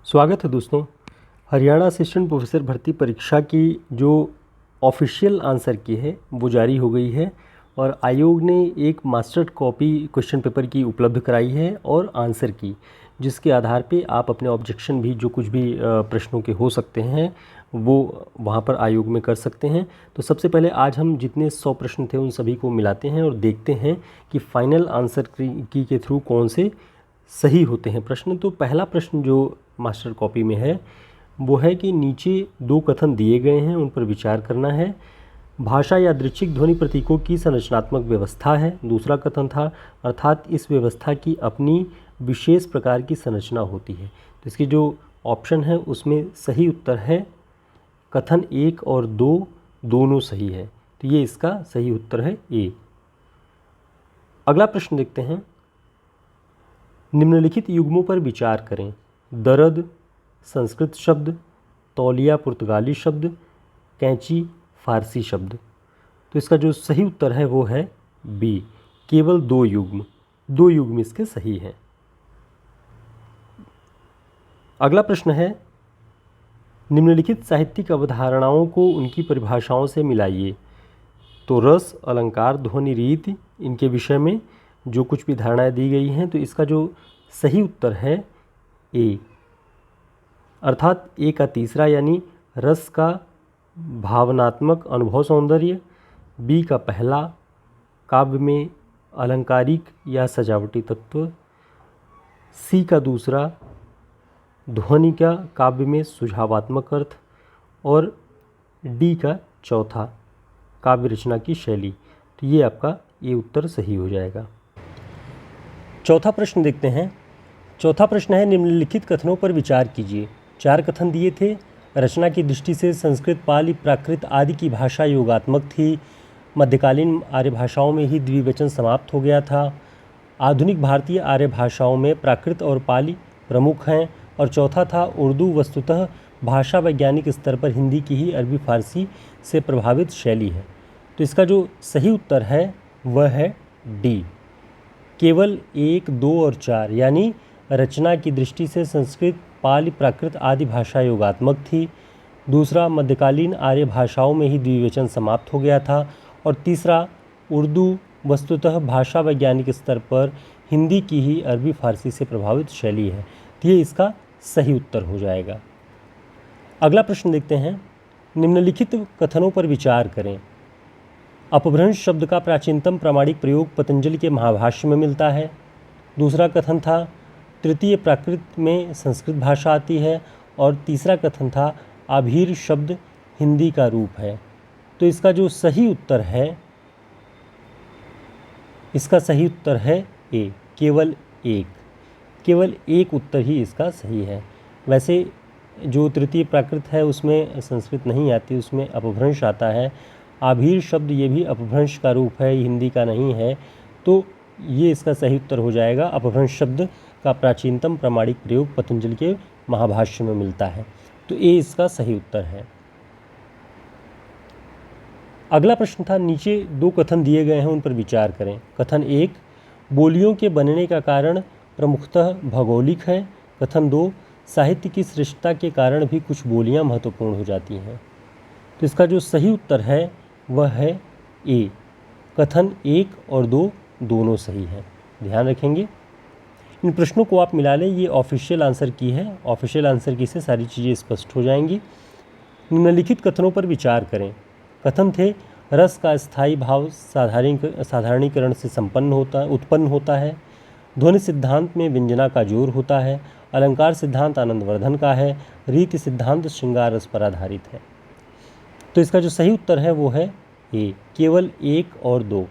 स्वागत है दोस्तों। हरियाणा असिस्टेंट प्रोफेसर भर्ती परीक्षा की जो ऑफिशियल आंसर की है वो जारी हो गई है और आयोग ने एक मास्टर कॉपी क्वेश्चन पेपर की उपलब्ध कराई है और आंसर की, जिसके आधार पे आप अपने ऑब्जेक्शन भी जो कुछ भी प्रश्नों के हो सकते हैं वो वहाँ पर आयोग में कर सकते हैं। तो सबसे पहले आज हम जितने 100 प्रश्न थे उन सभी को मिलाते हैं और देखते हैं कि फाइनल आंसर की के थ्रू कौन से सही होते हैं प्रश्न। तो पहला प्रश्न जो मास्टर कॉपी में है वो है कि नीचे दो कथन दिए गए हैं, उन पर विचार करना है। भाषा यादृच्छिक ध्वनि प्रतीकों की संरचनात्मक व्यवस्था है। दूसरा कथन था अर्थात इस व्यवस्था की अपनी विशेष प्रकार की संरचना होती है। तो इसकी जो ऑप्शन है उसमें सही उत्तर है कथन 1 और 2 दोनों सही है। तो ये इसका सही उत्तर है ए। अगला प्रश्न देखते हैं। निम्नलिखित युग्मों पर विचार करें। दर्द संस्कृत शब्द, तौलिया पुर्तगाली शब्द, कैंची फारसी शब्द। तो इसका जो सही उत्तर है वो है बी, केवल दो युग्म इसके सही हैं। अगला प्रश्न है निम्नलिखित साहित्यिक अवधारणाओं को उनकी परिभाषाओं से मिलाइए। तो रस, अलंकार, ध्वनि, रीति, इनके विषय में जो कुछ भी धारणाएं दी गई हैं, तो इसका जो सही उत्तर है ए, अर्थात ए का तीसरा यानी रस का भावनात्मक अनुभव सौंदर्य, बी का पहला काव्य में अलंकारिक या सजावटी तत्व, सी का दूसरा ध्वनि का काव्य में सुझावात्मक अर्थ और डी का चौथा काव्य रचना की शैली। तो ये आपका ये उत्तर सही हो जाएगा। चौथा प्रश्न देखते हैं। चौथा प्रश्न है निम्नलिखित कथनों पर विचार कीजिए। 4 कथन दिए थे। रचना की दृष्टि से संस्कृत, पाली, प्राकृत आदि की भाषा योगात्मक थी। मध्यकालीन आर्य भाषाओं में ही द्विवचन समाप्त हो गया था। आधुनिक भारतीय आर्य भाषाओं में प्राकृत और पाली प्रमुख हैं। और चौथा था उर्दू वस्तुतः भाषा वैज्ञानिक स्तर पर हिंदी की ही अरबी फारसी से प्रभावित शैली है। तो इसका जो सही उत्तर है वह है डी, केवल 1, 2 और 4 यानी रचना की दृष्टि से संस्कृत, पाली, प्राकृत आदि भाषा योगात्मक थी। दूसरा, मध्यकालीन आर्य भाषाओं में ही द्विवचन समाप्त हो गया था। और तीसरा, उर्दू वस्तुतः भाषा वैज्ञानिक स्तर पर हिंदी की ही अरबी फारसी से प्रभावित शैली है। तो ये इसका सही उत्तर हो जाएगा। अगला प्रश्न देखते हैं। निम्नलिखित कथनों पर विचार करें। अपभ्रंश शब्द का प्राचीनतम प्रामाणिक प्रयोग पतंजलि के महाभाष्य में मिलता है। दूसरा कथन था तृतीय प्राकृत में संस्कृत भाषा आती है। और तीसरा कथन था आभीर शब्द हिंदी का रूप है। तो इसका जो सही उत्तर है, इसका सही उत्तर है ए, केवल एक उत्तर ही इसका सही है। वैसे जो तृतीय प्राकृत है उसमें संस्कृत नहीं आती, उसमें अपभ्रंश आता है। आभीर शब्द ये भी अपभ्रंश का रूप है, हिंदी का नहीं है। तो ये इसका सही उत्तर हो जाएगा। अपभ्रंश शब्द का प्राचीनतम प्रामाणिक प्रयोग पतंजलि के महाभाष्य में मिलता है। तो ये इसका सही उत्तर है। अगला प्रश्न था नीचे 2 कथन दिए गए हैं, उन पर विचार करें। कथन 1, बोलियों के बनने का कारण प्रमुखतः भौगोलिक है। कथन 2, साहित्य की श्रेष्ठता के कारण भी कुछ बोलियां महत्वपूर्ण हो जाती हैं। तो इसका जो सही उत्तर है वह है ए, कथन 1 और 2 दोनों सही हैं। ध्यान रखेंगे। इन प्रश्नों को आप मिला लें, ये ऑफिशियल आंसर की है। ऑफिशियल आंसर की से सारी चीज़ें स्पष्ट हो जाएंगी। निम्नलिखित कथनों पर विचार करें। कथन थे रस का स्थायी भाव साधारणीकरण से उत्पन्न होता है। ध्वनि सिद्धांत में व्यंजना का जोर होता है। अलंकार सिद्धांत आनंदवर्धन का है। रीति सिद्धांत श्रृंगार रस पर आधारित है। तो इसका जो सही उत्तर है वो है ए, केवल 1 और 2।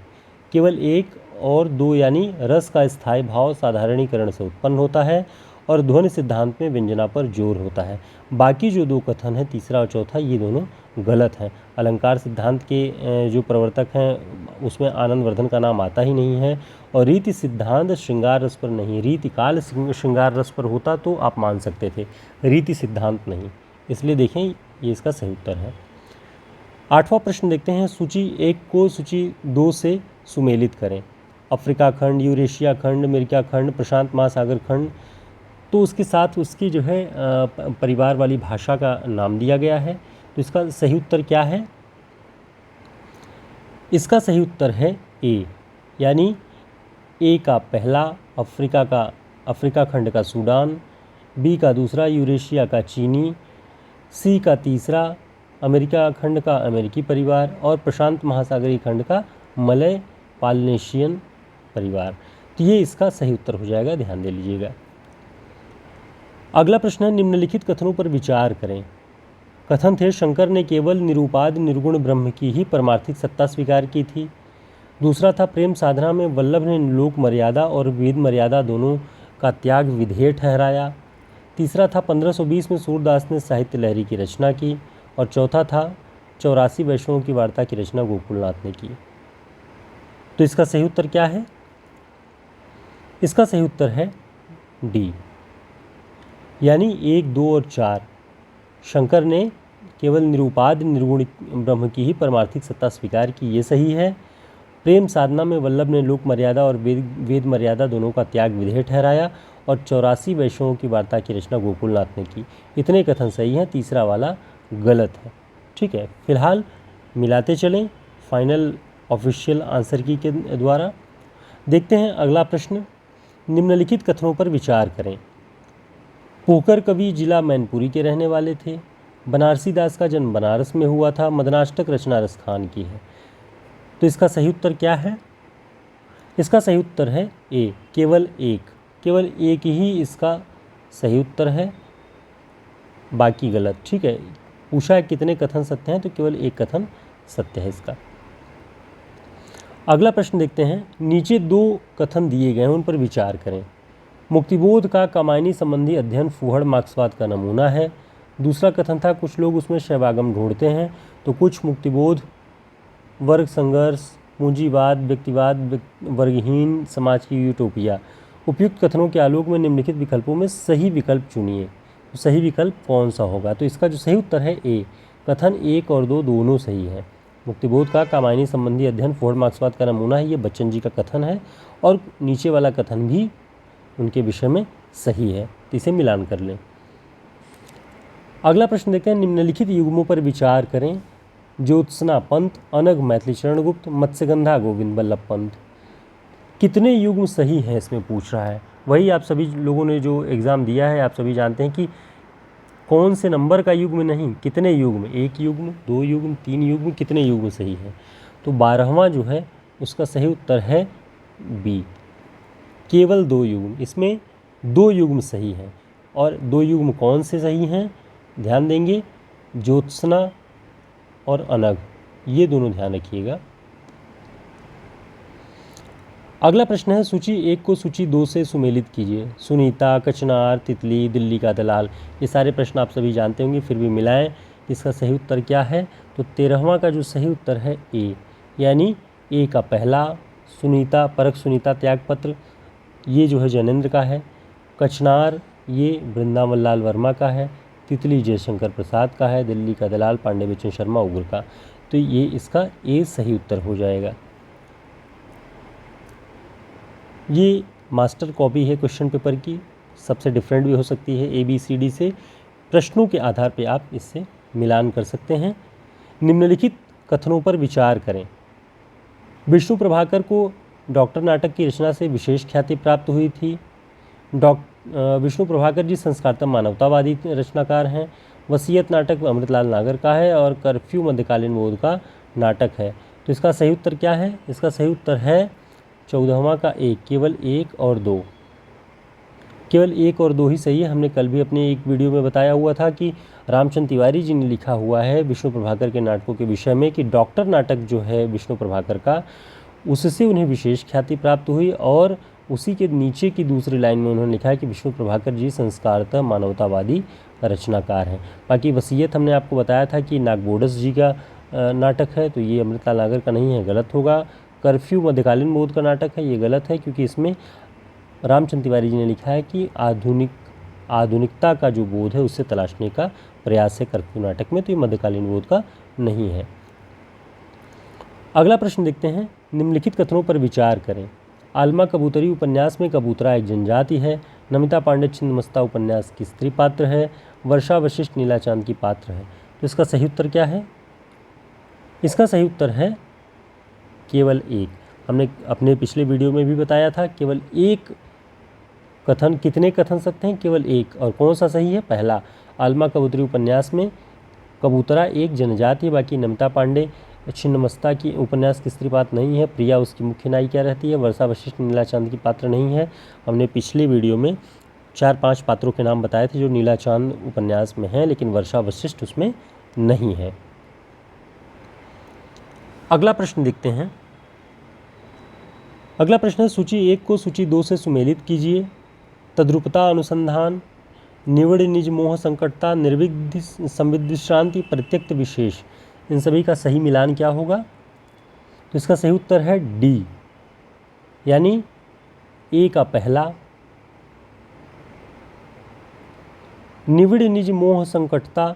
केवल 1 और 2 यानी रस का स्थायी भाव साधारणीकरण से उत्पन्न होता है और ध्वनि सिद्धांत में व्यंजना पर जोर होता है। बाकी जो 2 कथन हैं, तीसरा और चौथा, ये दोनों गलत हैं। अलंकार सिद्धांत के जो प्रवर्तक हैं उसमें आनंदवर्धन का नाम आता ही नहीं है। और रीति सिद्धांत श्रृंगार रस पर नहीं, रीति काल श्रृंगार रस पर होता तो आप मान सकते थे, रीति सिद्धांत नहीं। इसलिए देखें ये इसका सही उत्तर है। 8वां प्रश्न देखते हैं। सूची 1 को सूची 2 से सुमेलित करें। अफ्रीका खंड, यूरेशिया खंड, अमेरिका खंड, प्रशांत महासागर खंड, तो उसके साथ उसकी जो है परिवार वाली भाषा का नाम दिया गया है। तो इसका सही उत्तर क्या है? इसका सही उत्तर है ए, यानी ए का पहला अफ्रीका खंड का सूडान, बी का दूसरा यूरेशिया का चीनी, सी का तीसरा अमेरिका खंड का अमेरिकी परिवार और प्रशांत महासागरीय खंड का मलय पॉलिनेशियन परिवार। तो ये इसका सही उत्तर हो जाएगा, ध्यान दे लीजिएगा। अगला प्रश्न है, निम्नलिखित कथनों पर विचार करें। कथन थे, शंकर ने केवल निरूपाद निर्गुण ब्रह्म की ही परमार्थिक सत्ता स्वीकार की थी। दूसरा था, प्रेम साधना में वल्लभ ने लोक मर्यादा और वेद मर्यादा दोनों का त्याग विधेय ठहराया। तीसरा था, 1520 में सूरदास ने साहित्य लहरी की रचना की। और चौथा था, 84 वैष्णवों की वार्ता की रचना गोकुलनाथ ने की। तो इसका सही उत्तर क्या है? इसका सही उत्तर है डी, यानी 1, 2 और 4। शंकर ने केवल निरूपाद निर्गुण ब्रह्म की ही परमार्थिक सत्ता स्वीकार की, ये सही है। प्रेम साधना में वल्लभ ने लोक मर्यादा और वेद मर्यादा दोनों का त्याग विधेय ठहराया। और 84 वैष्णवों की वार्ता की रचना गोकुलनाथ ने की। इतने कथन सही हैं, तीसरा वाला गलत है। ठीक है, फिलहाल मिलाते चलें फाइनल ऑफिशियल आंसर की के द्वारा। देखते हैं अगला प्रश्न, निम्नलिखित कथनों पर विचार करें। पोकर कवि जिला मैनपुरी के रहने वाले थे। बनारसी दास का जन्म बनारस में हुआ था। मदनाष्टक रचना राजस्थान की है। तो इसका सही उत्तर क्या है? इसका सही उत्तर है ए, केवल एक ही इसका सही उत्तर है, बाकी गलत। ठीक है, पूछा है कितने कथन सत्य हैं, तो केवल एक कथन सत्य है इसका। अगला प्रश्न देखते हैं, नीचे 2 कथन दिए गए हैं, उन पर विचार करें। मुक्तिबोध का कामायनी संबंधी अध्ययन फूहड़ मार्क्सवाद का नमूना है। दूसरा कथन था, कुछ लोग उसमें शैवागम ढूंढते हैं, तो कुछ मुक्तिबोध वर्ग संघर्ष, पूंजीवाद, व्यक्तिवाद, वर्गहीन समाज की यूटोपिया। उपयुक्त कथनों के आलोक में निम्नलिखित विकल्पों में सही विकल्प चुनिए। तो सही विकल्प कौन सा होगा? तो इसका जो सही उत्तर है ए, कथन 1 और 2 दोनों सही है। मुक्तिबोध का कामायनी संबंधी अध्ययन फूहड़ मार्क्सवाद का नमूना है, ये बच्चन जी का कथन है। और नीचे वाला कथन भी उनके विषय में सही है, तो इसे मिलान कर लें। अगला प्रश्न देखते हैं, निम्नलिखित युग्मों पर विचार करें। ज्योत्सना पंत, अनघ मैथिली चरण गुप्त, मत्स्यगंधा गोविंद बल्लभ पंत। कितने युग्म सही हैं इसमें पूछ रहा है। वही आप सभी लोगों ने जो एग्ज़ाम दिया है, आप सभी जानते हैं कि कौन से नंबर का युग्म नहीं, कितने युग्म, 1 युग्म, 2 युग्म, 3 युग्म, कितने युग्म सही हैं। तो 12वां जो है उसका सही उत्तर है बी, केवल 2 युग्म। इसमें 2 युग्म सही हैं। और 2 युग्म कौन से सही हैं, ध्यान देंगे, ज्योत्सना और अनघ, ये दोनों ध्यान रखिएगा। अगला प्रश्न है, सूची 1 को सूची 2 से सुमेलित कीजिए। सुनीता, कचनार, तितली, दिल्ली का दलाल, ये सारे प्रश्न आप सभी जानते होंगे, फिर भी मिलाएं। इसका सही उत्तर क्या है? तो 13वां का जो सही उत्तर है ए, यानी ए का पहला, सुनीता परख सुनीता त्यागपत्र, ये जो है जैनेन्द्र का है। कचनार ये वृंदावन लाल वर्मा का है। तितली जयशंकर प्रसाद का है। दिल्ली का दलाल पांडे बच्चन शर्मा उग्र का। तो ये इसका ए सही उत्तर हो जाएगा। ये मास्टर कॉपी है क्वेश्चन पेपर की, सबसे डिफरेंट भी हो सकती है ABCD से। प्रश्नों के आधार पर आप इससे मिलान कर सकते हैं। निम्नलिखित कथनों पर विचार करें। विष्णु प्रभाकर को डॉक्टर नाटक की रचना से विशेष ख्याति प्राप्त हुई थी। विष्णु प्रभाकर जी संस्कारतम मानवतावादी रचनाकार हैं। वसीयत नाटक अमृतलाल नागर का है और कर्फ्यू मध्यकालीन बोध का नाटक है। तो इसका सही उत्तर क्या है? इसका सही उत्तर है 14वां का एक, केवल 1 और 2। केवल 1 और 2 ही सही है। हमने कल भी अपने एक वीडियो में बताया हुआ था कि रामचंद्र तिवारी जी ने लिखा हुआ है विष्णु प्रभाकर के नाटकों के विषय में कि डॉक्टर नाटक जो है विष्णु प्रभाकर का, उससे उन्हें विशेष ख्याति प्राप्त हुई। और उसी के नीचे की दूसरी लाइन में उन्होंने लिखा है कि विष्णु प्रभाकर जी संस्कारतः मानवतावादी रचनाकार हैं। बाकी वसीयत हमने आपको बताया था कि नागबोडस जी का नाटक है, तो ये अमृतलाल नागर का नहीं है, गलत होगा। कर्फ्यू मध्यकालीन बोध का नाटक है, ये गलत है क्योंकि इसमें रामचंद्र तिवारी जी ने लिखा है कि आधुनिकता का जो बोध है उससे तलाशने का प्रयास है कर्फ्यू नाटक में, तो ये मध्यकालीन बोध का नहीं है। अगला प्रश्न देखते हैं, निम्नलिखित कथनों पर विचार करें। आलमा कबूतरी उपन्यास में कबूतरा एक जनजाति है। नमिता पांडे छिन्नमस्ता उपन्यास की स्त्री पात्र है, वर्षा वशिष्ठ नीला चांद की पात्र है। तो इसका सही उत्तर क्या है? इसका सही उत्तर है केवल एक। हमने अपने पिछले वीडियो में भी बताया था, केवल एक कथन, कितने कथन सत्य हैं? केवल एक। और कौन सा सही है? पहला। आलमा कबूतरी उपन्यास में कबूतरा एक जनजाति है, बाकी नमिता पांडे छिन्नमस्ता की उपन्यास की स्त्री पात्र नहीं है, प्रिया उसकी मुख्य नायिका रहती है, वर्षा वशिष्ठ नीला चांद की पात्र नहीं है। हमने पिछले वीडियो में 4-5 पात्रों के नाम बताए थे जो नीला चांद उपन्यास में हैं, लेकिन वर्षा वशिष्ठ उसमें नहीं है। अगला प्रश्न देखते हैं। अगला प्रश्न है, सूची 1 को सूची 2 से सुमेलित कीजिए। तद्रुपता अनुसंधान, निविड़ निज मोह संकटता, निर्विघ्न संविश्रांति, प्रत्यक्त विशेष, इन सभी का सही मिलान क्या होगा? तो इसका सही उत्तर है डी, यानी ए का पहला। निविड़ निज मोह संकटता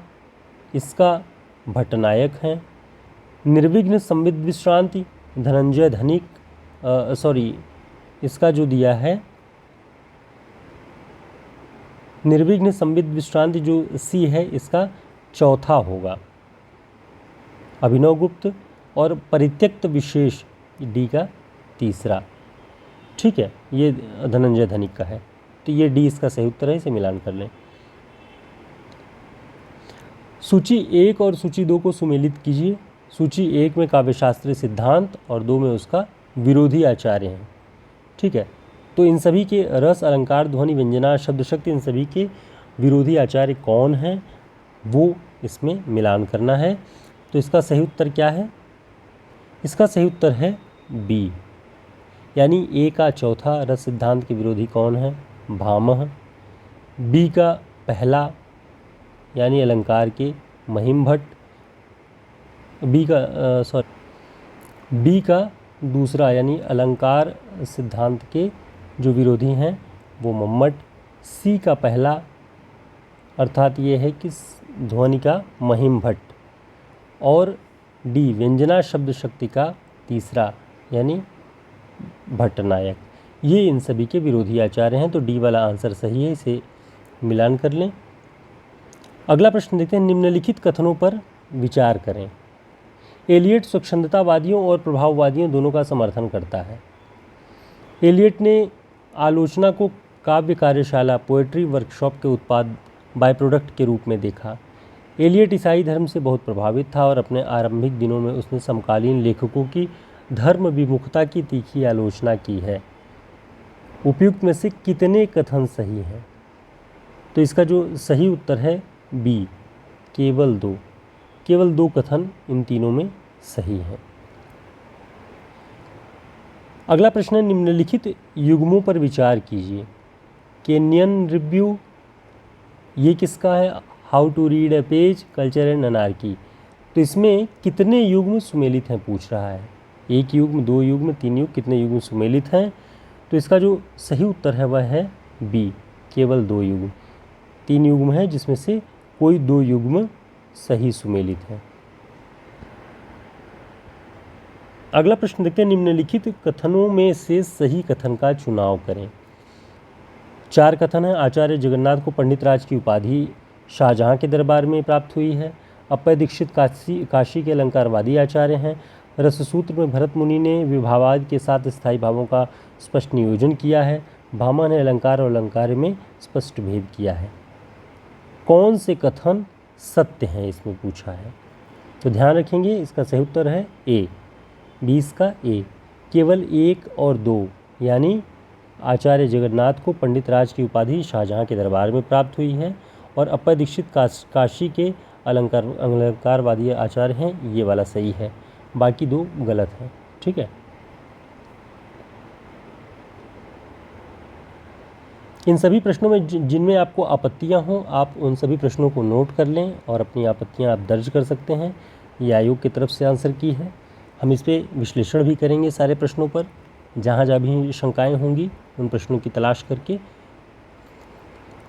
इसका भट्टनायक है। निर्विघ्न संविद विश्रांति धनंजय धनिक, इसका जो दिया है निर्विघ्न संविद विश्रांति जो सी है, इसका चौथा होगा अभिनव गुप्त। और परित्यक्त विशेष डी का तीसरा। ठीक है, ये धनंजय धनिक का है, तो ये डी इसका सही उत्तर है, इसे मिलान कर लें। सूची 1 और सूची 2 को सुमेलित कीजिए। सूची 1 में काव्यशास्त्रीय सिद्धांत और 2 में उसका विरोधी आचार्य हैं। ठीक है, तो इन सभी के रस, अलंकार, ध्वनि, व्यंजना, शब्द शक्ति, इन सभी के विरोधी आचार्य कौन हैं वो इसमें मिलान करना है। तो इसका सही उत्तर क्या है? इसका सही उत्तर है बी, यानी ए का चौथा रस सिद्धांत के विरोधी कौन है? भामह। बी का पहला यानी अलंकार के महिम भट्ट। बी का दूसरा यानी अलंकार सिद्धांत के जो विरोधी हैं वो मम्मट। सी का पहला अर्थात ये है कि ध्वनि का महिम भट्ट। और डी व्यंजना शब्द शक्ति का तीसरा यानी भट्टनायक। ये इन सभी के विरोधी आचार्य हैं, तो डी वाला आंसर सही है, इसे मिलान कर लें। अगला प्रश्न देखते हैं, निम्नलिखित कथनों पर विचार करें। एलियट स्वच्छंदतावादियों और प्रभाववादियों दोनों का समर्थन करता है। एलियट ने आलोचना को काव्य कार्यशाला, पोएट्री वर्कशॉप के उत्पाद, बाय प्रोडक्ट के रूप में देखा। एलियट ईसाई धर्म से बहुत प्रभावित था और अपने आरंभिक दिनों में उसने समकालीन लेखकों की धर्म विमुखता की तीखी आलोचना की है। उपयुक्त में से कितने कथन सही हैं? तो इसका जो सही उत्तर है बी, केवल 2। केवल 2 कथन इन तीनों में सही हैं। अगला प्रश्न है, निम्नलिखित युग्मों पर विचार कीजिए। केनियन रिव्यू, ये किसका है? How to read a page, culture and anarchy. तो इसमें कितने युग्म सुमेलित हैं पूछ रहा है। 1 युग्म, 2 युग्म, 3 युग्म, कितने युग्म सुमेलित हैं? तो इसका जो सही उत्तर है वह है बी, केवल 2 युग्म। 3 युग्म है जिसमें से कोई 2 युग्म सही सुमेलित है। अगला प्रश्न देखते हैं, निम्नलिखित कथनों में से सही कथन का चुनाव करें। 4 कथन हैं। आचार्य जगन्नाथ को पंडित राज की उपाधि शाहजहां के दरबार में प्राप्त हुई है। अप्पय दीक्षित काशी के अलंकारवादी आचार्य हैं। रससूत्र में भरत मुनि ने विभावाद के साथ स्थायी भावों का स्पष्ट नियोजन किया है। भामा ने अलंकार और अलंकार में स्पष्ट भेद किया है। कौन से कथन सत्य हैं इसमें पूछा है, तो ध्यान रखेंगे इसका सही उत्तर है ए, 20 का ए। केवल 1 और 2 यानी आचार्य जगन्नाथ को पंडित राज की उपाधि शाहजहां के दरबार में प्राप्त हुई है और अप्पय दीक्षित काशी के अलंकारवादी आचार्य हैं, ये वाला सही है, बाकी 2 गलत हैं। ठीक है, इन सभी प्रश्नों में जिनमें आपको आपत्तियां हों आप उन सभी प्रश्नों को नोट कर लें और अपनी आपत्तियां आप दर्ज कर सकते हैं। ये आयोग की तरफ से आंसर की है। हम इस पर विश्लेषण भी करेंगे सारे प्रश्नों पर, जहाँ जहाँ भी शंकाएं होंगी उन प्रश्नों की तलाश करके।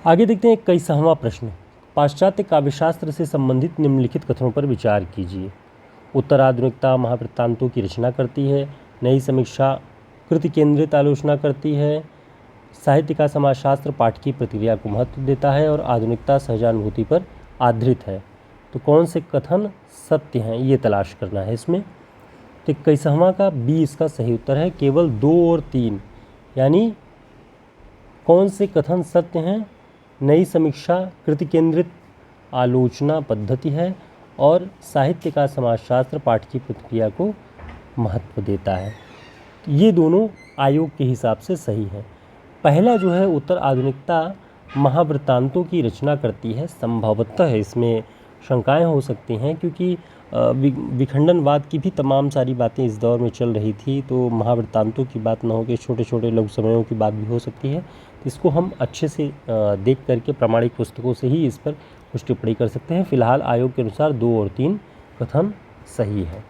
आगे देखते हैं 21वां प्रश्न। पाश्चात्य काव्यशास्त्र से संबंधित निम्नलिखित कथनों पर विचार कीजिए। उत्तराधुनिकता महावृत्तांतों की रचना करती है। नई समीक्षा कृति केंद्रित आलोचना करती है। साहित्य का समाजशास्त्र पाठ की प्रतिक्रिया को महत्व देता है और आधुनिकता सहजानुभूति पर आधारित है। तो कौन से कथन सत्य हैं ये तलाश करना है इसमें। तो 21वां का बी इसका सही उत्तर है, केवल 2 और 3। यानी कौन से कथन सत्य हैं? नई समीक्षा कृति केंद्रित आलोचना पद्धति है और साहित्य का समाजशास्त्र पाठ की प्रतिक्रिया को महत्व देता है। ये दोनों आयोग के हिसाब से सही है। पहला जो है उत्तर आधुनिकता महावृत्तांतों की रचना करती है, संभवतः इसमें शंकाएं हो सकती हैं क्योंकि विखंडनवाद की भी तमाम सारी बातें इस दौर में चल रही थी, तो महावृत्तांतों की बात न हो के छोटे छोटे लघु समयों की बात भी हो सकती है। तो इसको हम अच्छे से देख करके प्रामाणिक पुस्तकों से ही इस पर कुछ टिप्पणी कर सकते हैं। फिलहाल आयोग के अनुसार 2 और 3 कथन सही है।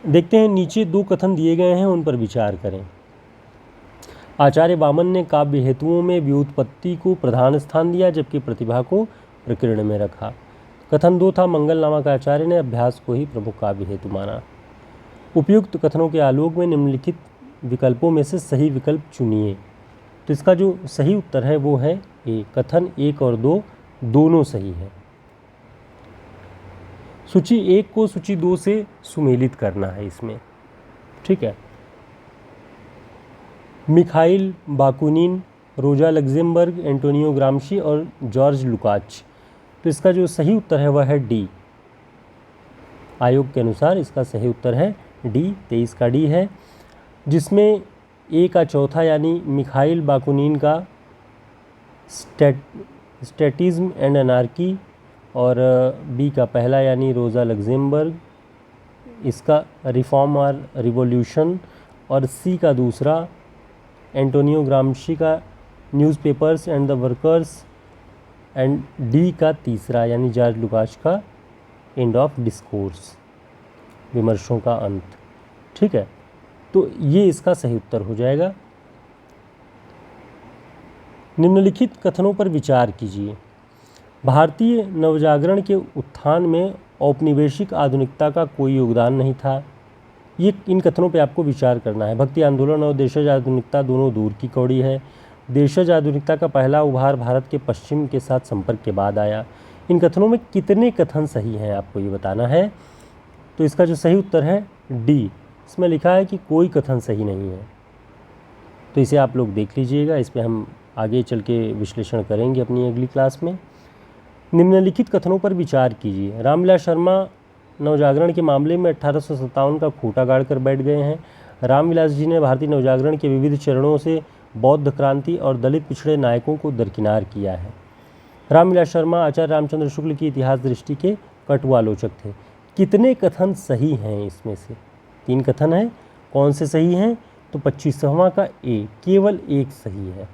देखते हैं नीचे 2 कथन दिए गए हैं, उन पर विचार करें। आचार्य वामन ने काव्य हेतुओं में व्युत्पत्ति को प्रधान स्थान दिया जबकि प्रतिभा को प्रकीर्ण में रखा। कथन 2 था, मंगल नामक आचार्य ने अभ्यास को ही प्रमुख काव्य हेतु माना। उपयुक्त कथनों के आलोक में निम्नलिखित विकल्पों में से सही विकल्प चुनिए। तो इसका जो सही उत्तर है वो है ए, कथन 1 और 2 दोनों सही है। सूची 1 को सूची 2 से सुमेलित करना है इसमें, ठीक है। मिखाइल बाकुनिन, रोजा लग्जेमबर्ग, एंटोनियो ग्रामशी और जॉर्ज लुकाच। तो इसका जो सही उत्तर है वह है डी। आयोग के अनुसार इसका सही उत्तर है डी, 23 का डी है, जिसमें ए का चौथा यानी मिखाइल बाकुनिन का स्टैटिज्म एंड एनार्की और बी का पहला यानी रोजा लग्जेमबर्ग इसका रिफॉर्म और रिवॉल्यूशन और सी का दूसरा एंटोनियो ग्रामशी का newspapers and the workers and D का तीसरा यानी जॉर्ज लुकाच का एंड ऑफ डिस्कोर्स, विमर्शों का अंत, ठीक है। तो ये इसका सही उत्तर हो जाएगा। निम्नलिखित कथनों पर विचार कीजिए। भारतीय नवजागरण के उत्थान में औपनिवेशिक आधुनिकता का कोई योगदान नहीं था। ये इन कथनों पे आपको विचार करना है। भक्ति आंदोलन और देशज आधुनिकता दोनों दूर की कौड़ी है। देशज आधुनिकता का पहला उभार भारत के पश्चिम के साथ संपर्क के बाद आया। इन कथनों में कितने कथन सही हैं आपको ये बताना है। तो इसका जो सही उत्तर है डी, इसमें लिखा है कि कोई कथन सही नहीं है। तो इसे आप लोग देख लीजिएगा, इस पर हम आगे चल के विश्लेषण करेंगे अपनी अगली क्लास में। निम्नलिखित कथनों पर विचार कीजिए। रामविलास शर्मा नवजागरण के मामले में 1857 का खूंटा गाड़कर बैठ गए हैं। रामविलास जी ने भारतीय नवजागरण के विविध चरणों से बौद्ध क्रांति और दलित पिछड़े नायकों को दरकिनार किया है। रामविलास शर्मा आचार्य रामचंद्र शुक्ल की इतिहास दृष्टि के कटु आलोचक थे। कितने कथन सही हैं इसमें से? 3 कथन हैं। कौन से सही हैं? तो 25वां का ए, केवल 1 सही है।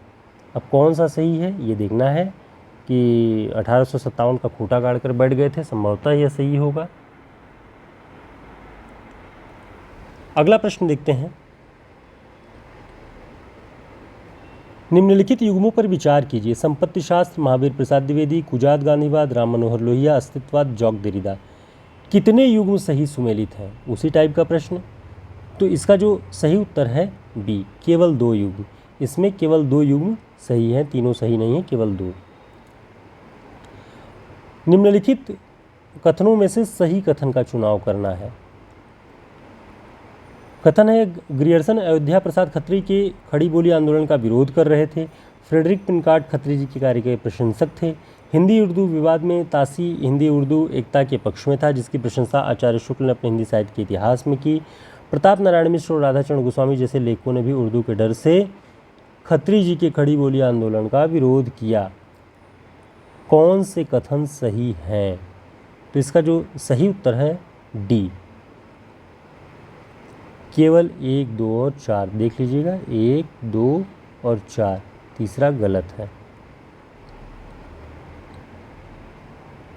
अब कौन सा सही है ये देखना है कि 1857 का खूंटा गाड़कर बैठ गए थे, संभवतः यह सही होगा। अगला प्रश्न देखते हैं। निम्नलिखित युग्मों पर विचार कीजिए। संपत्ति शास्त्र, महावीर प्रसाद द्विवेदी, कुजात गांधीवाद, राम मनोहर लोहिया, अस्तित्ववाद, जॉक देरिदा। कितने युग्म सही सुमेलित हैं? उसी टाइप का प्रश्न। तो इसका जो सही उत्तर है बी, केवल 2 युग्म। इसमें केवल 2 युग्म सही हैं, तीनों सही नहीं है, केवल 2। निम्नलिखित कथनों में से सही कथन का चुनाव करना है। कथन है, ग्रियर्सन अयोध्या प्रसाद खत्री के खड़ी बोली आंदोलन का विरोध कर रहे थे। फ्रेडरिक पिनकार्ड खत्री जी के कार्य के प्रशंसक थे। हिंदी उर्दू विवाद में तासी हिंदी उर्दू एकता के पक्ष में था, जिसकी प्रशंसा आचार्य शुक्ल ने अपने हिंदी साहित्य के इतिहास में की। प्रताप नारायण मिश्र और राधाचरण गोस्वामी जैसे लेखकों ने भी उर्दू के डर से खत्री जी के खड़ी बोली आंदोलन का विरोध किया। कौन से कथन सही हैं? तो इसका जो सही उत्तर है डी, केवल 1, 2 और 4। देख लीजिएगा, 1, 2 और 4, तीसरा गलत है।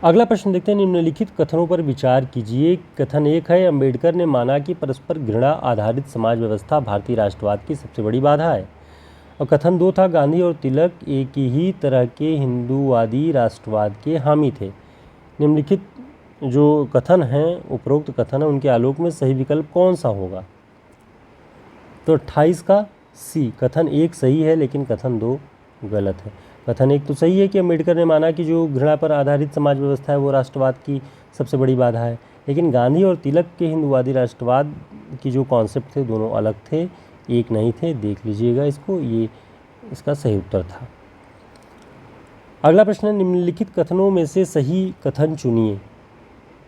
अगला प्रश्न देखते हैं। निम्नलिखित कथनों पर विचार कीजिए। कथन 1 है, अंबेडकर ने माना कि परस्पर घृणा आधारित समाज व्यवस्था भारतीय राष्ट्रवाद की सबसे बड़ी बाधा है। और कथन 2 था, गांधी और तिलक एक ही तरह के हिंदूवादी राष्ट्रवाद के हामी थे। निम्नलिखित जो कथन हैं, उपरोक्त कथन है, उनके आलोक में सही विकल्प कौन सा होगा? तो 28 का सी, कथन 1 सही है लेकिन कथन 2 गलत है। कथन 1 तो सही है कि अम्बेडकर ने माना कि जो घृणा पर आधारित समाज व्यवस्था है वो राष्ट्रवाद की सबसे बड़ी बाधा है, लेकिन गांधी और तिलक के हिंदुवादी राष्ट्रवाद की जो कॉन्सेप्ट थे दोनों अलग थे, एक नहीं थे। देख लीजिएगा इसको, ये इसका सही उत्तर था। अगला प्रश्न है, निम्नलिखित कथनों में से सही कथन चुनिए।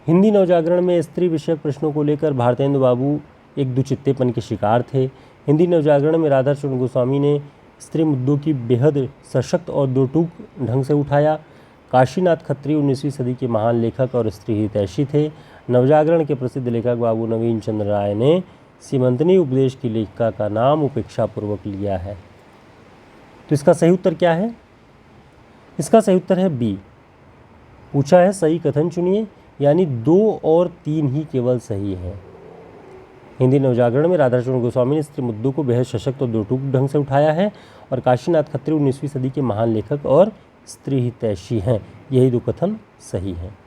हिंदी नवजागरण में स्त्री विषयक प्रश्नों को लेकर भारतेंदु बाबू एक दुचित्तेपन के शिकार थे। हिंदी नवजागरण में राधाकृष्ण गोस्वामी ने स्त्री मुद्दों की बेहद सशक्त और दो टूक ढंग से उठाया। काशीनाथ खत्री 19वीं सदी के महान लेखक और स्त्री हितैषी थे। नवजागरण के प्रसिद्ध लेखक बाबू नवीन चंद्र राय ने सीमंतनी उपदेश की लेखिका का नाम उपेक्षापूर्वक लिया है। तो इसका सही उत्तर क्या है? इसका सही उत्तर है बी। पूछा है सही कथन चुनिए, यानी 2 और 3 ही केवल सही हैं। हिंदी नवजागरण में राधाकृष्ण गोस्वामी ने स्त्री मुद्दों को बेहद सशक्त और दो टूक ढंग से उठाया है, और काशीनाथ खत्री 19वीं सदी के महान लेखक और स्त्री हितैषी हैं। यही 2 कथन सही हैं।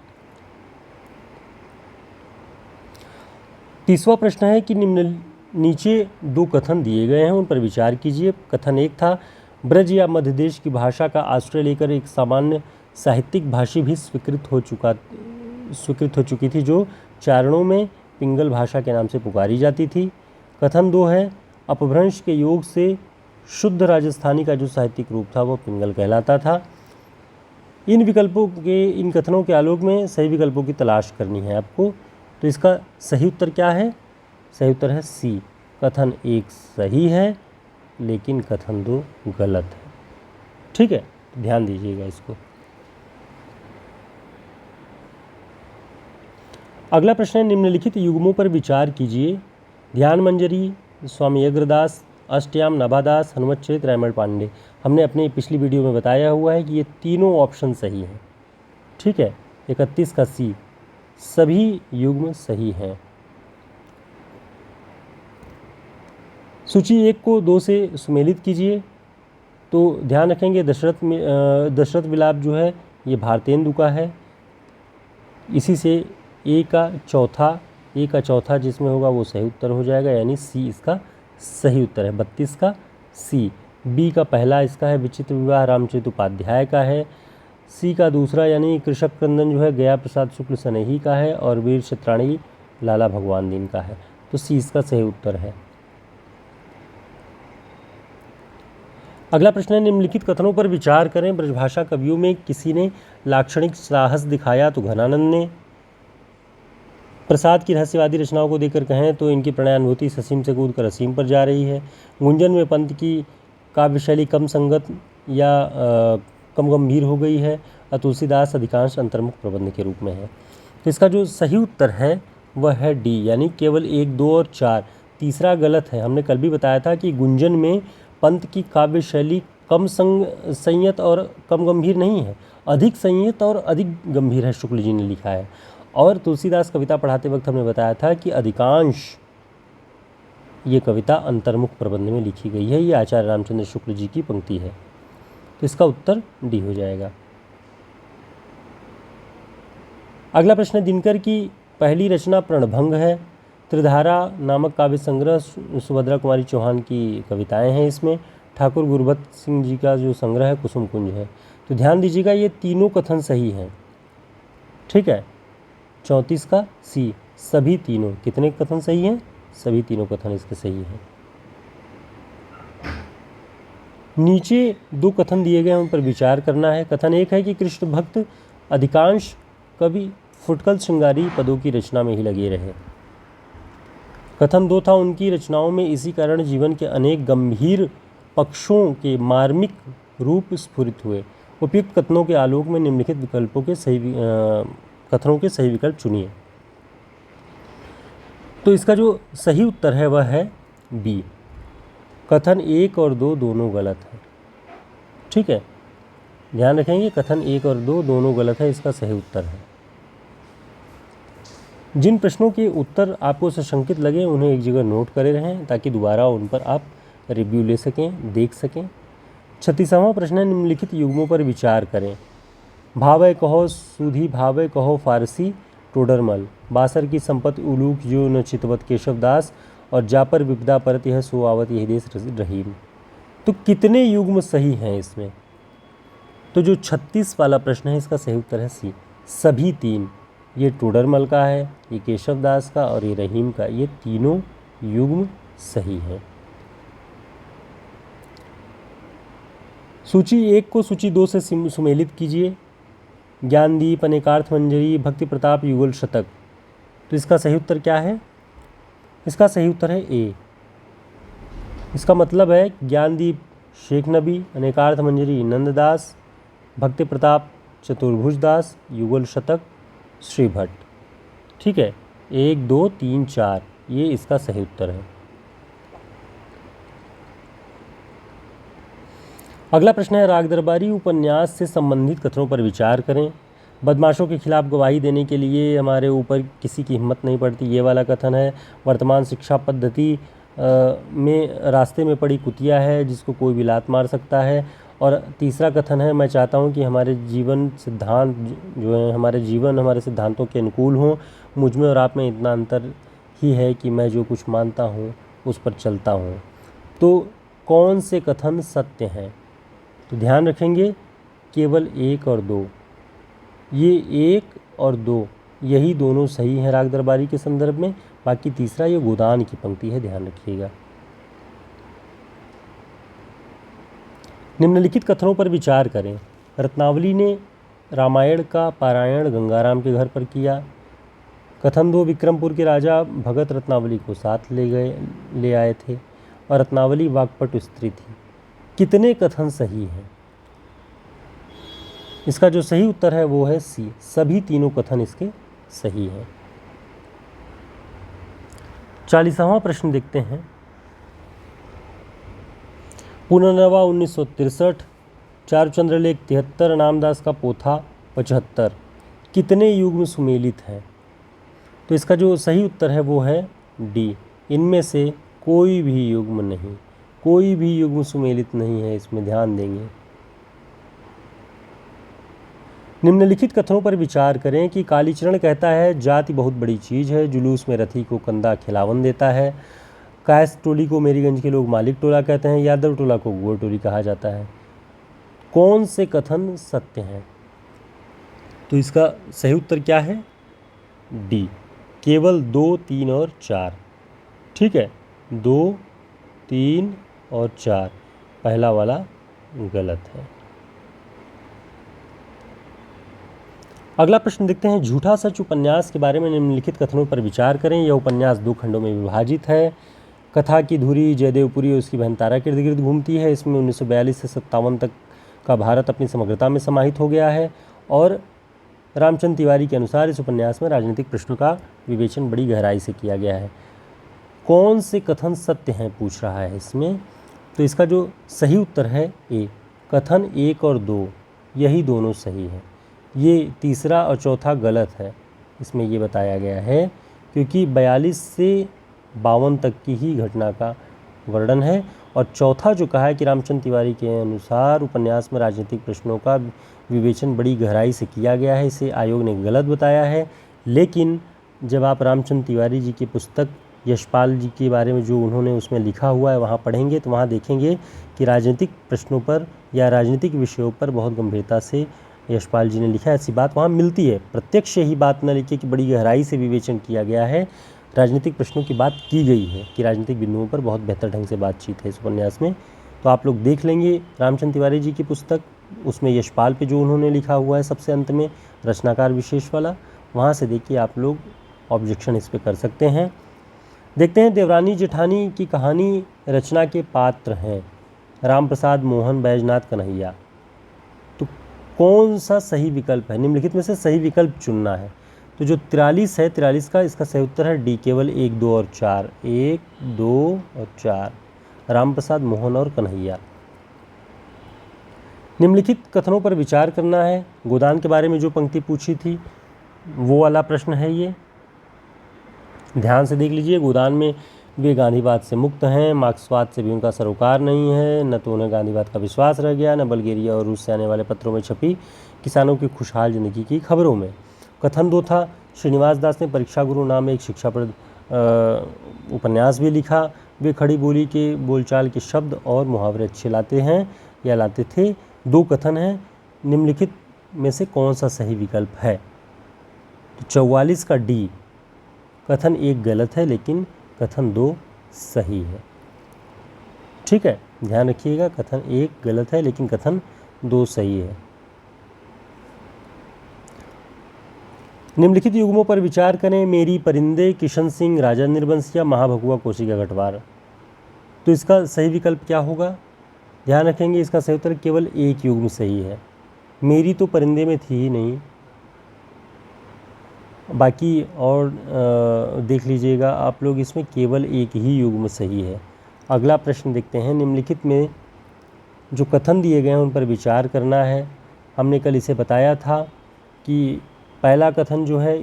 तीसरा प्रश्न है कि नीचे 2 कथन दिए गए हैं, उन पर विचार कीजिए। कथन 1 था, ब्रज या मध्य देश की भाषा का आश्रय लेकर एक सामान्य साहित्यिक भाषा भी स्वीकृत हो चुकी थी, जो चारणों में पिंगल भाषा के नाम से पुकारी जाती थी। कथन 2 है, अपभ्रंश के योग से शुद्ध राजस्थानी का जो साहित्यिक रूप था वो पिंगल कहलाता था। इन कथनों के आलोक में सही विकल्पों की तलाश करनी है आपको। तो इसका सही उत्तर क्या है? सही उत्तर है सी, कथन 1 सही है लेकिन कथन 2 गलत है। ठीक है, ध्यान दीजिएगा इसको। अगला प्रश्न है, निम्नलिखित युग्मों पर विचार कीजिए। ध्यान मंजरी, स्वामी अग्रदास, अष्टयाम नाभादास, हनुमतचरित, रायमल पांडे। हमने अपने पिछली वीडियो में बताया हुआ है कि ये तीनों ऑप्शन सही हैं। ठीक है, 31 का सी, सभी युग्म सही हैं। सूची 1 को 2 से सुमेलित कीजिए। तो ध्यान रखेंगे दशरथ विलाप जो है ये भारतेंदु का है। इसी से ए का चौथा जिसमें होगा वो सही उत्तर हो जाएगा, यानी सी इसका सही उत्तर है। 32 का सी। बी का पहला इसका है विचित्र विवाह रामचरित उपाध्याय का है। सी का दूसरा यानी कृषक क्रंदन जो है गया प्रसाद शुक्ल सनेही का है, और वीर चित्राणी लाला भगवान दीन का है। तो सी इसका सही उत्तर है। अगला प्रश्न है, निम्नलिखित कथनों पर विचार करें। ब्रजभाषा कवियों में किसी ने लाक्षणिक साहस दिखाया तो घनानंद ने। प्रसाद की रहस्यवादी रचनाओं को देखकर कहें तो इनकी प्रणयानुभूति ससीम से कूद कर असीम पर जा रही है। गुंजन में पंत की काव्य शैली कम संगत या कम गंभीर हो गई है, और तुलसीदास अधिकांश अंतर्मुख प्रबंध के रूप में है। तो इसका जो सही उत्तर है वह है डी, यानी केवल 1, 2 और 4। तीसरा गलत है। हमने कल भी बताया था कि गुंजन में पंत की काव्य शैली कम संयत और कम गंभीर नहीं है, अधिक संयत और अधिक गंभीर है, शुक्ल जी ने लिखा है। और तुलसीदास कविता पढ़ाते वक्त हमने बताया था कि अधिकांश ये कविता अंतर्मुख प्रबंध में लिखी गई है। ये आचार्य रामचंद्र शुक्ल जी की पंक्ति है। तो इसका उत्तर डी हो जाएगा। अगला प्रश्न, दिनकर की पहली रचना प्रणभंग है। त्रिधारा नामक काव्य संग्रह सुभद्रा कुमारी चौहान की कविताएं हैं। इसमें ठाकुर गुरबख्श सिंह जी का जो संग्रह है कुसुम कुंज है। तो ध्यान दीजिएगा, ये तीनों कथन सही हैं। ठीक है, 34 का सी, सभी तीनों। कितने कथन सही हैं? सभी तीनों कथन इसके सही हैं। नीचे 2 कथन दिए गए हैं, उन पर विचार करना है। कथन 1 है कि कृष्ण भक्त अधिकांश कवि फुटकल श्रृंगारी पदों की रचना में ही लगे रहे। कथन 2 था, उनकी रचनाओं में इसी कारण जीवन के अनेक गंभीर पक्षों के मार्मिक रूप स्फुरित हुए। उपयुक्त कथनों के आलोक में निम्नलिखित विकल्पों के कथनों के सही विकल्प चुनिए। तो इसका जो सही उत्तर है वह है बी, कथन 1 और 2 दोनों गलत हैं। ठीक है, ध्यान रखेंगे, कथन 1 और 2 दोनों गलत है, इसका सही उत्तर है। जिन प्रश्नों के उत्तर आपको सशंकित लगे उन्हें एक जगह नोट करे रहें, ताकि दोबारा उन पर आप रिव्यू ले सकें, देख सकें। 36वां प्रश्न है, निम्नलिखित युग्मों पर विचार करें। भावय कहो सूधी, भावय कहो फारसी टोडरमल, बासर की संपत्ति उलूक जो न चितवत केशवदास, और जा पर विपदा परत यह सो आवत यही देश रहीम। तो कितने युग्म सही हैं इसमें? तो जो 36 वाला प्रश्न है इसका सही उत्तर है सी, सभी तीन। ये टोडरमल का है, ये केशव दास का और ये रहीम का, ये तीनों युग्म सही हैं। सूची 1 को सूची 2 से सुमेलित कीजिए। ज्ञानदीप, अनेकार्थ मंजरी, भक्ति प्रताप, युगल शतक। तो इसका सही उत्तर क्या है? इसका सही उत्तर है ए। इसका मतलब है ज्ञानदीप शेख नबी, अनेकार्थ मंजरी नंददास, भक्ति प्रताप चतुर्भुज दास, युगल शतक श्री भट्ट। ठीक है, 1 2 3 4 ये इसका सही उत्तर है। अगला प्रश्न है राग दरबारी उपन्यास से संबंधित कथनों पर विचार करें। बदमाशों के खिलाफ गवाही देने के लिए हमारे ऊपर किसी की हिम्मत नहीं पड़ती, ये वाला कथन है। वर्तमान शिक्षा पद्धति में रास्ते में पड़ी कुतिया है जिसको कोई भी लात मार सकता है। और तीसरा कथन है मैं चाहता हूँ कि हमारे जीवन सिद्धांत जो है हमारे जीवन हमारे सिद्धांतों के अनुकूल हों। मुझ में और आप में इतना अंतर ही है कि मैं जो कुछ मानता हूँ उस पर चलता हूँ। तो कौन से कथन सत्य हैं? तो ध्यान रखेंगे केवल 1 और 2, ये 1 और 2 यही दोनों सही हैं राग दरबारी के संदर्भ में। बाकी तीसरा ये गोदान की पंक्ति है, ध्यान रखिएगा। निम्नलिखित कथनों पर विचार करें। रत्नावली ने रामायण का पारायण गंगाराम के घर पर किया। कथन 2, विक्रमपुर के राजा भगत रत्नावली को साथ ले आए थे और रत्नावली वाक्पटु स्त्री थी। कितने कथन सही हैं? इसका जो सही उत्तर है वो है सी, सभी तीनों कथन इसके सही हैं। 40वां प्रश्न देखते हैं। पुनर्नवा 1963, चारुचंद्र लेख 73, रामदास का पोथा 75 कितने युग्म सुमेलित हैं? तो इसका जो सही उत्तर है वो है डी, इनमें से कोई भी युग्म नहीं, कोई भी युग्म सुमेलित नहीं है, इसमें ध्यान देंगे। निम्नलिखित कथनों पर विचार करें कि कालीचरण कहता है जाति बहुत बड़ी चीज़ है, जुलूस में रथी को कंधा खिलावन देता है। कायस टोली को मेरीगंज के लोग मालिक टोला कहते हैं, यादव टोला को गोर टोली कहा जाता है। कौन से कथन सत्य हैं? तो इसका सही उत्तर क्या है? डी, केवल 2 3 और 4। ठीक है, 2 3 और 4 पहला वाला गलत है। अगला प्रश्न देखते हैं। झूठा सच उपन्यास के बारे में निम्नलिखित कथनों पर विचार करें। यह उपन्यास 2 खंडों में विभाजित है। कथा की धुरी जयदेवपुरी और उसकी बहन तारा के इर्द गिर्द घूमती है। इसमें 1942 से 57 तक का भारत अपनी समग्रता में समाहित हो गया है। और रामचंद्र तिवारी के अनुसार इस उपन्यास में राजनीतिक प्रश्नों का विवेचन बड़ी गहराई से किया गया है। कौन से कथन सत्य हैं पूछ रहा है इसमें। तो इसका जो सही उत्तर है ए, कथन 1 और 2 यही दोनों सही हैं। ये तीसरा और चौथा गलत है, इसमें ये बताया गया है क्योंकि 42 से 52 तक की ही घटना का वर्णन है। और चौथा जो कहा है कि रामचंद्र तिवारी के अनुसार उपन्यास में राजनीतिक प्रश्नों का विवेचन बड़ी गहराई से किया गया है, इसे आयोग ने गलत बताया है। लेकिन जब आप रामचंद्र तिवारी जी की पुस्तक यशपाल जी के बारे में जो उन्होंने उसमें लिखा हुआ है वहाँ पढ़ेंगे तो वहाँ देखेंगे कि राजनीतिक प्रश्नों पर या राजनीतिक विषयों पर बहुत गंभीरता से यशपाल जी ने लिखा है। ऐसी बात वहाँ मिलती है, प्रत्यक्ष ही बात न लिखी कि बड़ी गहराई से विवेचन किया गया है। राजनीतिक प्रश्नों की बात की गई है कि राजनीतिक बिंदुओं पर बहुत बेहतर ढंग से बातचीत है इस उपन्यास में। तो आप लोग देख लेंगे रामचंद्र तिवारी जी की पुस्तक, उसमें यशपाल पे जो उन्होंने लिखा हुआ है सबसे अंत में रचनाकार विशेष वाला, वहाँ से देखिए आप लोग ऑब्जेक्शन इस पर कर सकते हैं। देखते हैं देवरानी जेठानी की कहानी रचना के पात्र हैं राम प्रसाद, मोहन, बैजनाथ, कन्हैया। तो कौन सा सही विकल्प है? निम्नलिखित में से सही विकल्प चुनना है। तो जो 43 है, 43 का इसका सही उत्तर है डी, केवल 1 2 और 4, 1 2 और 4 राम प्रसाद, मोहन और कन्हैया। निम्नलिखित कथनों पर विचार करना है। गोदान के बारे में जो पंक्ति पूछी थी वो वाला प्रश्न है ये, ध्यान से देख लीजिए। गोदान में वे गांधीवाद से मुक्त हैं, मार्क्सवाद से भी उनका सरोकार नहीं है, न तो उन्हें गांधीवाद का विश्वास रह गया, न बल्गेरिया और रूस से आने वाले पत्रों में छपी किसानों की खुशहाल जिंदगी की खबरों में। कथन 2 था, श्रीनिवास दास ने परीक्षा गुरु नाम एक शिक्षाप्रद उपन्यास भी लिखा। वे खड़ी बोली के बोलचाल के शब्द और मुहावरे अच्छे लाते हैं या लाते थे। 2 कथन हैं, निम्नलिखित में से कौन सा सही विकल्प है? तो 44 का डी, कथन 1 गलत है लेकिन कथन 2 सही है। ठीक है, ध्यान रखिएगा, कथन 1 गलत है लेकिन कथन 2 सही है। निम्नलिखित युग्मों पर विचार करें। मेरी परिंदे, किशन सिंह, राजा निर्वंश या महाभगुआ कोशिका गठवार। तो इसका सही विकल्प क्या होगा? ध्यान रखेंगे, इसका सही उत्तर केवल एक युग्म सही है। मेरी तो परिंदे में थी ही नहीं, बाकी और देख लीजिएगा आप लोग, इसमें केवल एक ही युग्म सही है। अगला प्रश्न देखते हैं। निम्नलिखित में जो कथन दिए गए हैं उन पर विचार करना है। हमने कल इसे बताया था कि पहला कथन जो है,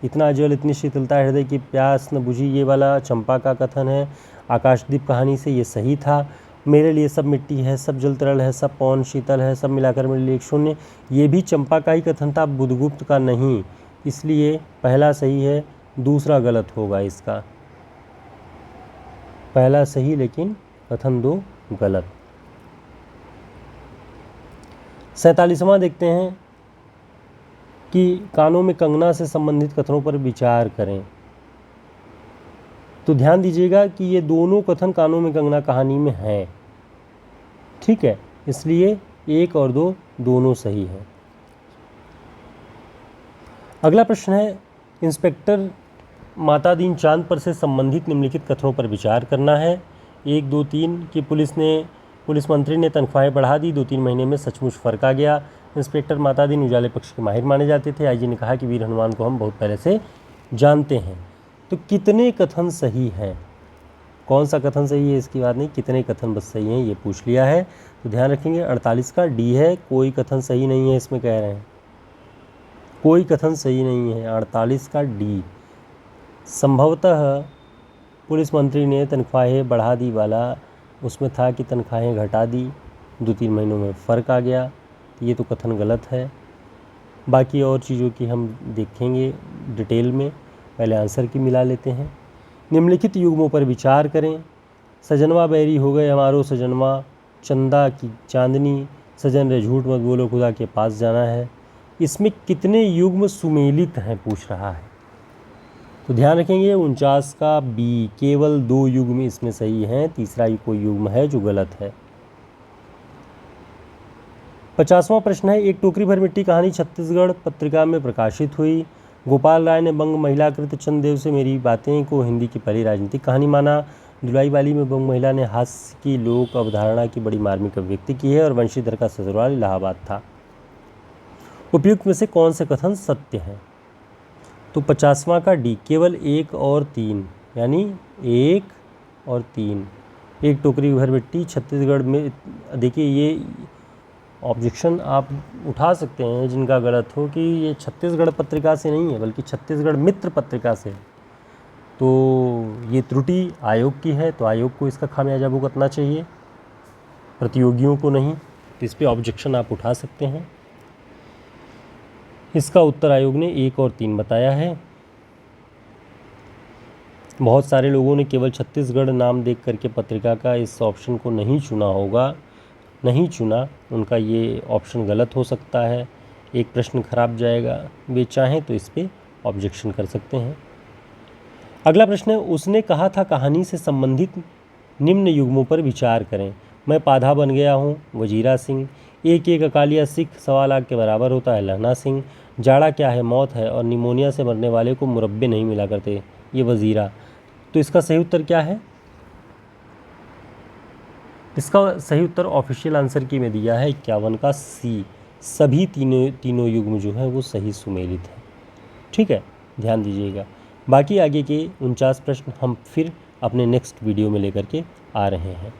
इतना जल इतनी शीतलता हृदय की प्यास न बुझी, ये वाला चंपा का कथन है। आकाशदीप कहानी से ये सही था। मेरे लिए सब मिट्टी है, सब जल तरल है, सब पवन शीतल है, सब मिलाकर मेरे लिए एक शून्य, ये भी चंपा का ही कथन था, बुधगुप्त का नहीं। इसलिए पहला सही है, दूसरा गलत होगा इसका। पहला सही लेकिन कथन 2 गलत। 47वां देखते हैं कि कानों में कंगना से संबंधित कथनों पर विचार करें। तो ध्यान दीजिएगा कि ये दोनों कथन कानों में कंगना कहानी में हैं। ठीक है, इसलिए 1 और 2 दोनों सही हैं। अगला प्रश्न है, इंस्पेक्टर माता दीन चांद पर से संबंधित निम्नलिखित कथनों पर विचार करना है। 1, 2, 3 कि पुलिस मंत्री ने तनख्वाहें बढ़ा दी, 2-3 महीने में सचमुच फर्क आ गया। इंस्पेक्टर माता दीन उजाले पक्ष के माहिर माने जाते थे। आईजी ने कहा कि वीर हनुमान को हम बहुत पहले से जानते हैं। तो कितने कथन सही हैं? कौन सा कथन सही है इसकी बात नहीं, कितने कथन बस सही हैं ये पूछ लिया है। तो ध्यान रखेंगे 48 का डी है, कोई कथन सही नहीं है इसमें, कह रहे हैं कोई कथन सही नहीं है। 48 का डी। संभवतः पुलिस मंत्री ने तनख्वाहें बढ़ा दी वाला उसमें था कि तनख्वाहें घटा दी, 2-3 महीनों में फ़र्क आ गया, ये तो कथन गलत है। बाकी और चीज़ों की हम देखेंगे डिटेल में, पहले आंसर की मिला लेते हैं। निम्नलिखित युग्मों पर विचार करें। सजनवा बैरी हो गए हमारो सजनवा, चंदा की चांदनी, सजन रे झूठ मत बोलो खुदा के पास जाना है। इसमें कितने युग्म सुमेलित हैं पूछ रहा है। तो ध्यान रखेंगे 49 का बी, केवल 2 युग्म इसमें सही हैं, तीसरा कोई युग्म है जो गलत है। 50वां प्रश्न है, एक टोकरी भर मिट्टी कहानी छत्तीसगढ़ पत्रिका में प्रकाशित हुई। गोपाल राय ने बंग महिलाकृत चंद्रदेव से मेरी बातें को हिंदी की पहली राजनीतिक कहानी माना। दुलाई वाली में बंग महिला ने हास्य की लोक अवधारणा की बड़ी मार्मिक अभिव्यक्ति की है और वंशीधर का ससुराल इलाहाबाद था। उपयुक्त में से कौन से कथन सत्य हैं? तो 50वां का डी, केवल 1 और 3, यानी 1 और 3। एक टोकरी भर मिट्टी छत्तीसगढ़ में, देखिए ये ऑब्जेक्शन आप उठा सकते हैं जिनका गलत हो कि ये छत्तीसगढ़ पत्रिका से नहीं है बल्कि छत्तीसगढ़ मित्र पत्रिका से। तो ये त्रुटि आयोग की है, तो आयोग को इसका खामियाजा भुगतना चाहिए, प्रतियोगियों को नहीं। तो इस पर ऑब्जेक्शन आप उठा सकते हैं। इसका उत्तर आयोग ने 1 और 3 बताया है। बहुत सारे लोगों ने केवल छत्तीसगढ़ नाम देख करके पत्रिका का इस ऑप्शन को नहीं चुना होगा, नहीं चुना, उनका ये ऑप्शन गलत हो सकता है, एक प्रश्न खराब जाएगा। वे चाहें तो इस पर ऑब्जेक्शन कर सकते हैं। अगला प्रश्न है, उसने कहा था कहानी से संबंधित निम्न युग्मों पर विचार करें। मैं पाधा बन गया हूँ, वजीरा सिंह। एक अकालिया सिख 1.25 लाख के बराबर होता है, लहना सिंह। जाड़ा क्या है, मौत है, और निमोनिया से मरने वाले को मुरब्बे नहीं मिला करते, ये वजीरा। तो इसका सही उत्तर क्या है? इसका सही उत्तर ऑफिशियल आंसर की में दिया है 51 का सी। सभी तीनों युग्म जो है वो सही सुमेलित है। ठीक है, ध्यान दीजिएगा। बाकी आगे के 49 प्रश्न हम फिर अपने नेक्स्ट वीडियो में लेकर के आ रहे हैं।